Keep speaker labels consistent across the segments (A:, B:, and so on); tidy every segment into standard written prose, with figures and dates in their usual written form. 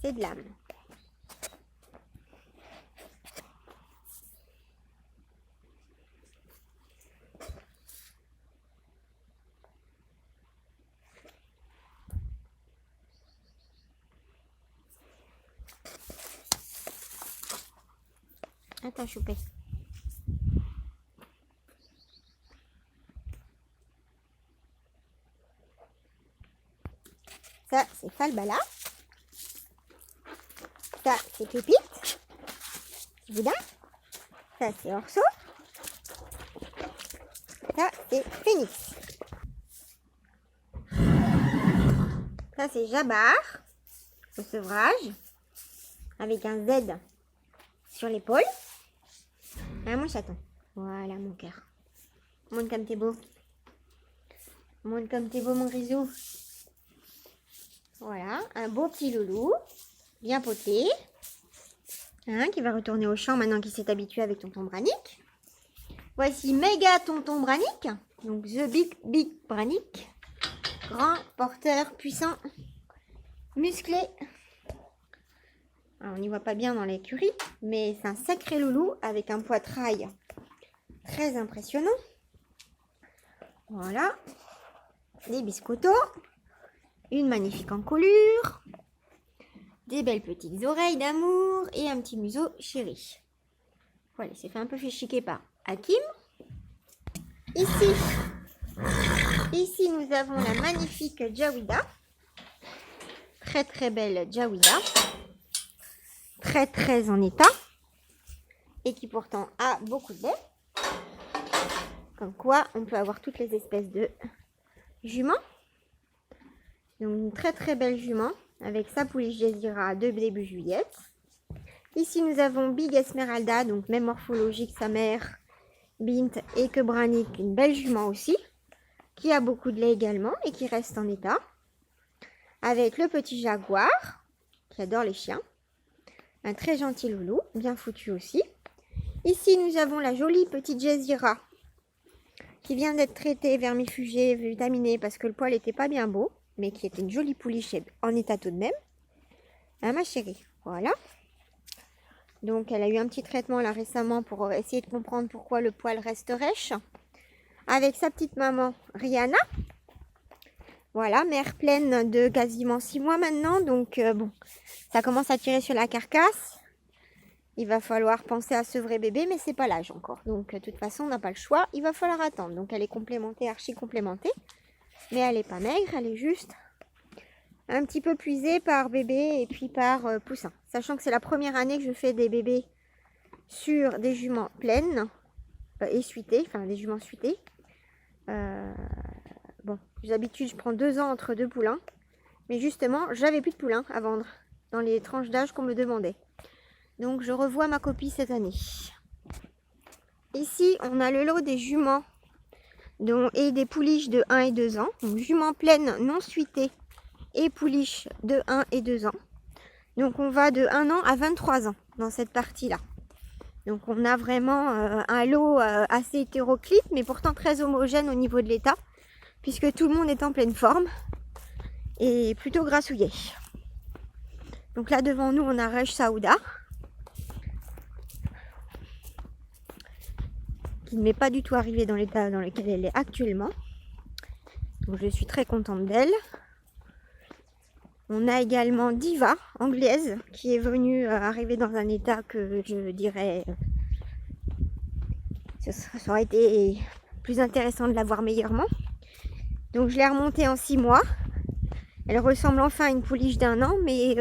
A: c'est de l'âme. Attends, choupé. Ça, c'est Falbala. Ça, c'est Pépite. Boudin. Ça, c'est Orso. Ça, c'est Phénix. Ça, c'est Jabbar. Au sevrage. Avec un Z sur l'épaule. Mon chaton. Voilà, mon cœur. Monte comme t'es beau. Monte comme t'es beau, mon grisou. Voilà, un beau petit loulou. Bien poté. Qui va retourner au champ maintenant qu'il s'est habitué avec tonton Branick. Voici méga tonton Branick. Donc, The Big Branick. Grand, porteur, puissant, musclé. Alors, on n'y voit pas bien dans l'écurie, mais c'est un sacré loulou avec un poitrail très impressionnant. Voilà. Des biscottos. Une magnifique encolure. Des belles petites oreilles d'amour et un petit museau chéri. Voilà, il s'est fait un peu chiquer par Hakim. Ici, nous avons la magnifique Jawida. Très très belle Jawida. Très très en état. Et qui pourtant a beaucoup de lait. Comme quoi, on peut avoir toutes les espèces de juments. Donc une très très belle jument avec sa pouliche Jezira de début juillet. Ici nous avons Big Esmeralda, donc même morphologie que sa mère Bint et que Branick, une belle jument aussi, qui a beaucoup de lait également et qui reste en état. Avec le petit jaguar, qui adore les chiens. Un très gentil loulou, bien foutu aussi. Ici nous avons la jolie petite Jezira, qui vient d'être traitée, vermifugée, vitaminée parce que le poil n'était pas bien beau. Mais qui était une jolie pouliche en état tout de même. Ma chérie, voilà. Donc, elle a eu un petit traitement là récemment pour essayer de comprendre pourquoi le poil reste rêche. Avec sa petite maman, Rihanna. Voilà, mère pleine de quasiment 6 mois maintenant. Donc, bon, ça commence à tirer sur la carcasse. Il va falloir penser à sevrer bébé, mais c'est pas l'âge encore. Donc, de toute façon, on n'a pas le choix. Il va falloir attendre. Donc, elle est complémentée, archi complémentée. Mais elle n'est pas maigre, elle est juste un petit peu puisée par bébé et puis par poussin. Sachant que c'est la première année que je fais des bébés sur des juments pleines et suitées, enfin des juments suitées. Bon, d'habitude je prends 2 ans entre 2 poulains. Mais justement, j'avais plus de poulains à vendre dans les tranches d'âge qu'on me demandait. Donc je revois ma copie cette année. Ici, on a le lot des juments. Et des pouliches de 1 et 2 ans. Donc juments pleines non suitées et pouliches de 1 et 2 ans. Donc on va de 1 an à 23 ans dans cette partie-là. Donc on a vraiment un lot assez hétéroclite, mais pourtant très homogène au niveau de l'état, puisque tout le monde est en pleine forme et plutôt grassouillet. Donc là devant nous on a Rush Saouda, qui ne m'est pas du tout arrivée dans l'état dans lequel elle est actuellement. Donc je suis très contente d'elle. On a également Diva, anglaise, qui est venue arriver dans un état que je dirais... ça aurait été plus intéressant de la voir meilleurement. Donc je l'ai remontée en 6 mois. Elle ressemble enfin à une pouliche d'1 an, mais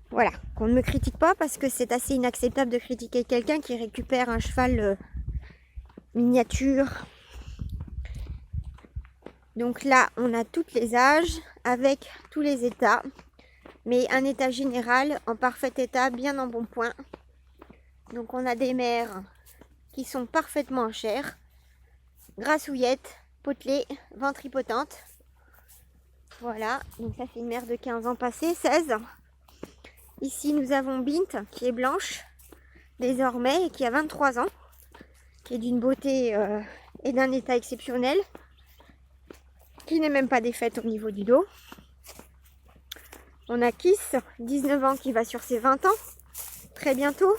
A: voilà, qu'on ne me critique pas parce que c'est assez inacceptable de critiquer quelqu'un qui récupère un cheval miniature. Donc là, on a tous les âges avec tous les états, mais un état général en parfait état, bien en bon point. Donc on a des mères qui sont parfaitement en chair, grassouillettes, potelées, ventripotentes. Voilà, donc ça c'est une mère de 15 ans passée, 16. Ici nous avons Bint qui est blanche désormais et qui a 23 ans, qui est d'une beauté et d'un état exceptionnel, qui n'est même pas défaite au niveau du dos. On a Kiss, 19 ans, qui va sur ses 20 ans, très bientôt.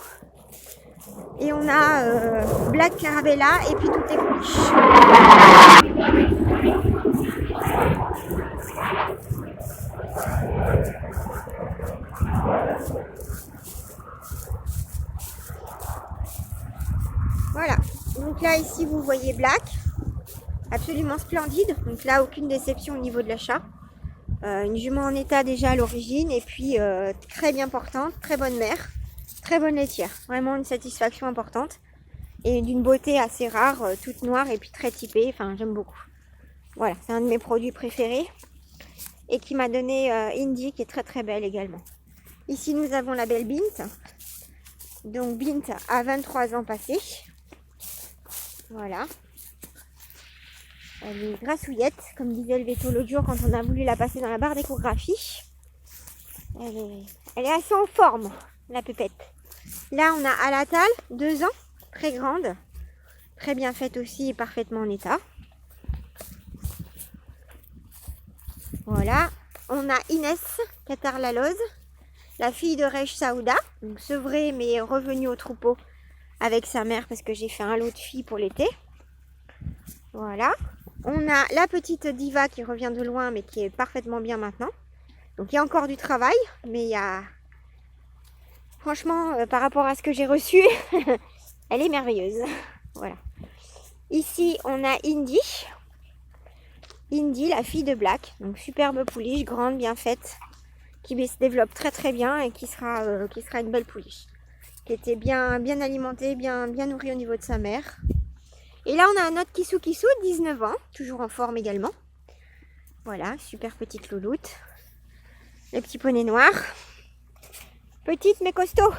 A: Et on a Black Caravella, et puis tout est pouliche. Voilà, donc là ici vous voyez Black, absolument splendide, donc là aucune déception au niveau de l'achat. Une jument en état déjà à l'origine, et puis très bien portante, très bonne mère, très bonne laitière, vraiment une satisfaction importante, et d'une beauté assez rare, toute noire et puis très typée, enfin j'aime beaucoup. Voilà, c'est un de mes produits préférés, et qui m'a donné Indy, qui est très très belle également. Ici nous avons la belle Bint, donc Bint a 23 ans passés. Voilà. Elle est grassouillette, comme disait le veto l'autre jour quand on a voulu la passer dans la barre d'échographie. Elle est assez en forme, la pépette. Là, on a Alatal, 2 ans, très grande, très bien faite aussi et parfaitement en état. Voilà. On a Inès, Qatar Laloz, la fille de Rej Saouda, donc sevrée mais revenue au troupeau avec sa mère parce que j'ai fait un lot de filles pour l'été. Voilà. On a la petite Diva qui revient de loin mais qui est parfaitement bien maintenant. Donc il y a encore du travail, mais il y a... Franchement, par rapport à ce que j'ai reçu, elle est merveilleuse. Voilà. Ici, on a Indy. Indy, la fille de Black. Donc superbe pouliche, grande, bien faite, qui se développe très très bien et qui sera une belle pouliche. Qui était bien alimentée, bien nourrie au niveau de sa mère. Et là, on a un autre Kissou Kissou, 19 ans, toujours en forme également. Voilà, super petite louloute. Le petit poney noir. Petite mais costaud.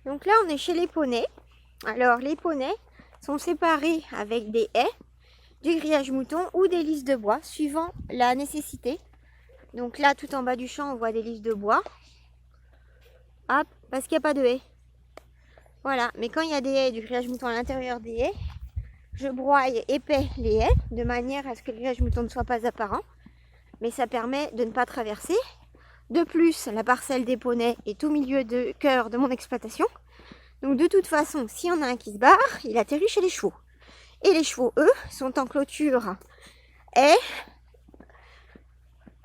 A: Donc là, on est chez les poneys. Alors, les poneys sont séparés avec des haies, du grillage mouton ou des lisses de bois, suivant la nécessité. Donc là, tout en bas du champ, on voit des lisses de bois. Hop, parce qu'il n'y a pas de haies. Voilà, mais quand il y a des haies, du grillage mouton à l'intérieur des haies, je broye épais les haies, de manière à ce que le grillage mouton ne soit pas apparent. Mais ça permet de ne pas traverser. De plus, la parcelle des poneys est au milieu de cœur de mon exploitation. Donc de toute façon, s'il y en a un qui se barre, il atterrit chez les chevaux. Et les chevaux, eux, sont en clôture haies,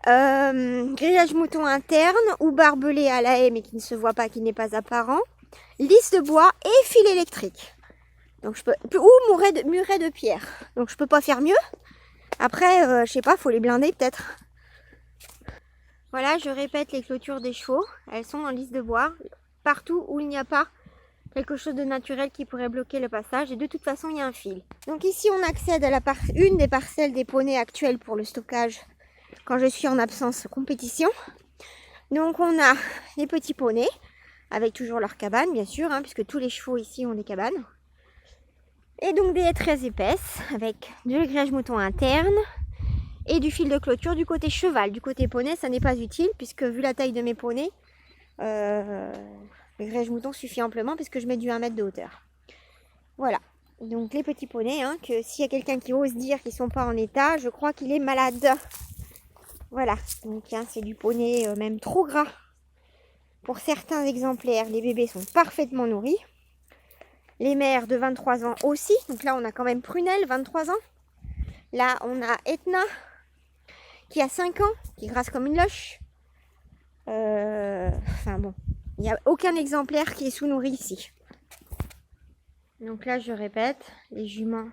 A: grillage mouton interne ou barbelé à la haie mais qui ne se voit pas, qui n'est pas apparent, lisse de bois et fil électrique. Donc je peux, ou muret de pierre. Donc je peux pas faire mieux. Après, je sais pas, faut les blinder peut-être. Voilà, je répète les clôtures des chevaux. Elles sont en lisse de bois, partout où il n'y a pas quelque chose de naturel qui pourrait bloquer le passage. Et de toute façon, il y a un fil. Donc ici, on accède à une des parcelles des poneys actuelles pour le stockage quand je suis en absence compétition. Donc on a les petits poneys, avec toujours leur cabane, bien sûr, hein, puisque tous les chevaux ici ont des cabanes. Et donc des haies très épaisses, avec du grillage mouton interne et du fil de clôture du côté cheval. Du côté poney, ça n'est pas utile, puisque vu la taille de mes poneys, le grillage mouton suffit amplement, puisque je mets du 1 mètre de hauteur. Voilà, donc les petits poneys, hein, que s'il y a quelqu'un qui ose dire qu'ils ne sont pas en état, je crois qu'il est malade. Voilà, donc hein, c'est du poney même trop gras. Pour certains exemplaires, les bébés sont parfaitement nourris. Les mères de 23 ans aussi. Donc là, on a quand même Prunelle, 23 ans. Là, on a Etna, qui a 5 ans, qui grasse comme une loche. Enfin bon, il n'y a aucun exemplaire qui est sous-nourri ici. Donc là, je répète, les juments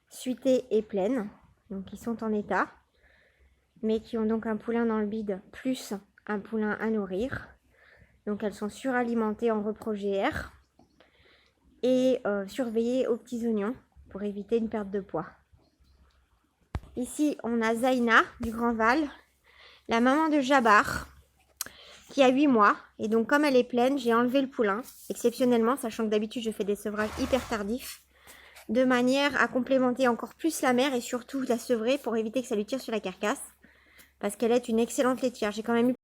A: suitées et pleines, donc qui sont en état, mais qui ont donc un poulain dans le bide, plus un poulain à nourrir. Donc elles sont suralimentées en repro GR et surveillées aux petits oignons pour éviter une perte de poids. Ici, on a Zaina du Grand Val, la maman de Jabbar, qui a 8 mois. Et donc, comme elle est pleine, j'ai enlevé le poulain, exceptionnellement, sachant que d'habitude, je fais des sevrages hyper tardifs, de manière à complémenter encore plus la mère et surtout la sevrer pour éviter que ça lui tire sur la carcasse. parce qu'elle est une excellente laitière. J'ai quand même eu